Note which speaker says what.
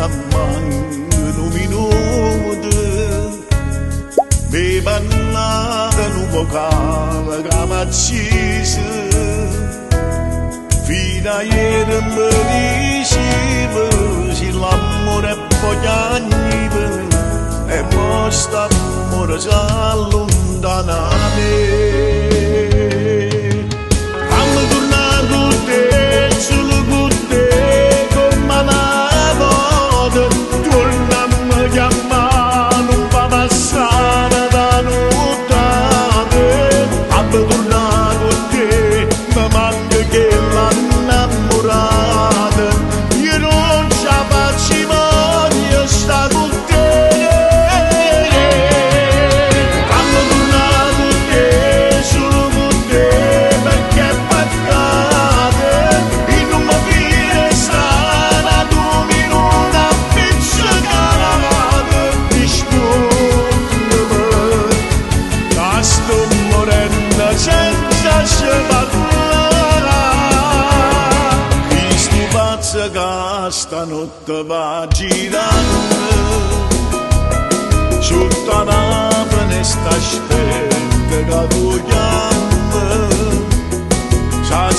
Speaker 1: lamang un minuto mi bannata un vocale che mi accise fino a ieri mi diceva se l'amore è poi piagneva e mo st'amore si allontana da me. Fammi tornare con te, solo con te, come una volta, torna a mi chiamare, non fa passare da notte. Fammi tornare con te, mi manca che l'innamorata, io non ce la faccio voglio sta con te. Che stanotte va girando sotto la finestra aspetta che tu chiami, sa